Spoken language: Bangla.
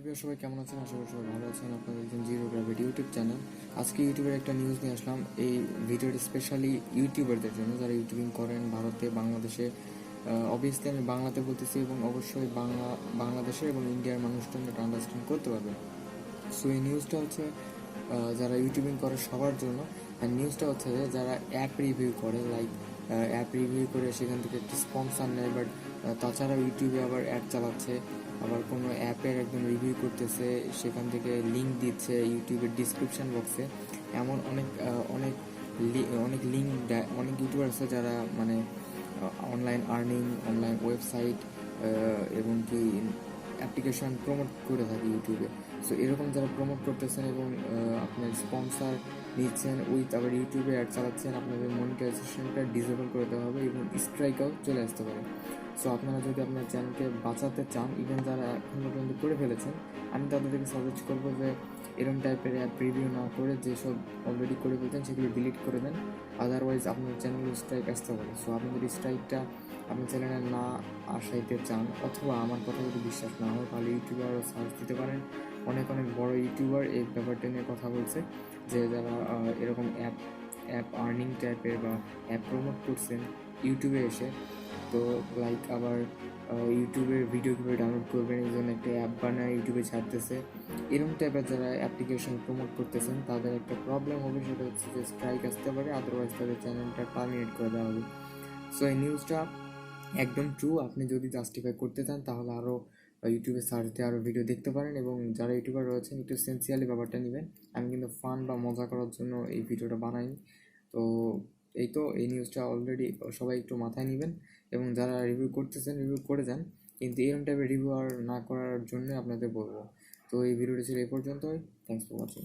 প্রিয় সবাই কেমন আছেন? আশা করি সবাই ভালো আছেন। আপনাদের একজন জিরো গ্র্যাভিটি ইউটিউব চ্যানেল। আজকে ইউটিউবের একটা নিউজ নিয়ে আসলাম। এই ভিডিওটা স্পেশালি ইউটিউবারদের জন্য যারা ইউটিউবিং করেন ভারতে, বাংলাদেশে। অবভিয়াসলি আমি বাংলাতে বলতেছি এবং অবশ্যই বাংলাদেশের এবং ইন্ডিয়ার মানুষজন এটা আন্ডারস্ট্যান্ড করতে পারবে। সো এই নিউজটা হচ্ছে যারা ইউটিউবিং করে সবার জন্য। আর নিউজটা হচ্ছে যে যারা অ্যাপ রিভিউ করে, লাইক অ্যাপ রিভিউ করে সেখান থেকে একটি স্পন্সর নেয়, বাট তাছাড়া ইউটিউবে আবার অ্যাড চালাচ্ছে, আবার কোনো অ্যাপের একদম রিভিউ করতেছে, সেখান থেকে লিঙ্ক দিচ্ছে ইউটিউবের ডিসক্রিপশন বক্সে। এমন অনেক অনেক অনেক লিঙ্ক দেয়। অনেক ইউটিউবার আছে যারা মানে অনলাইন আর্নিং, অনলাইন ওয়েবসাইট এবং কি অ্যাপ্লিকেশন প্রমোট করে থাকে ইউটিউবে। সো এরকম যারা প্রমোট করতেছেন এবং আপনার স্পন্সর নিচ্ছেন, উইথ আবার ইউটিউবে অ্যাড চালাচ্ছেন, আপনাদের মনিটাইজেশনটা ডিসেবল করে দেওয়া হবে এবং স্ট্রাইকও চলে আসতে পারে। সো আপনারা যদি আপনার চ্যানেলকে বাঁচাতে চান, ইভেন যারা এখন পর্যন্ত করে ফেলেছেন, আমি তাদেরকে সাজেস্ট করবো যে এরকম টাইপের অ্যাপ রিভিউ না করে যেসব অলরেডি করে ফেলতেন সেগুলো ডিলিট করে দেন। আদারওয়াইজ আপনার চ্যানেলে স্ট্রাইক আসতে পারে। সো আপনি যদি স্ট্রাইকটা আপনার চ্যানেলে না আসাইতে চান, অথবা আমার কথা যদি বিশ্বাস না হয়, তাহলে ইউটিউবে আরও সার্চ দিতে পারেন। অনেক অনেক বড় ইউটিউবার এই ব্যাপারটা নিয়ে কথা বলছে, যে যারা এরকম অ্যাপ আর্নিং টাইপের বা অ্যাপ প্রমোট করছেন ইউটিউবে এসে। তো লাইক আবার ইউটিউবের ভিডিও কীভাবে ডাউনলোড করবেন এই জন্য একটা অ্যাপ বানায় ইউটিউবে ছাড়তেছে। এরকম টাইপের যারা অ্যাপ্লিকেশন প্রমোট করতেছেন তাদের একটা প্রবলেম হবে, সেটা হচ্ছে যে স্ট্রাইক আসতে পারে, আদারওয়াইজ তাদের চ্যানেলটা টার্মিনেট করে দেওয়া হবে। সো এই নিউজটা একদম ট্রু। আপনি যদি জাস্টিফাই করতে চান তাহলে আরও ইউটিউবে সার্চ দিয়ে আরও ভিডিও দেখতে পারেন, এবং যারা ইউটিউবার রয়েছেন একটু সেন্সিয়ালি ব্যাপারটা নেবেন। আমি কিন্তু ফান বা মজা করার জন্য এই ভিডিওটা বানাইনি। তো এই নিউজটা অলরেডি সবাই একটু মাথায় নেবেন, এবং যারা রিভিউ করতেছেন রিভিউ করে যান, কিন্তু এরকম টাইপের রিভিউ আর না করার জন্য আপনাদের বলবো। তো এই ভিডিওটি ছিল এই পর্যন্তই। Thanks for watching.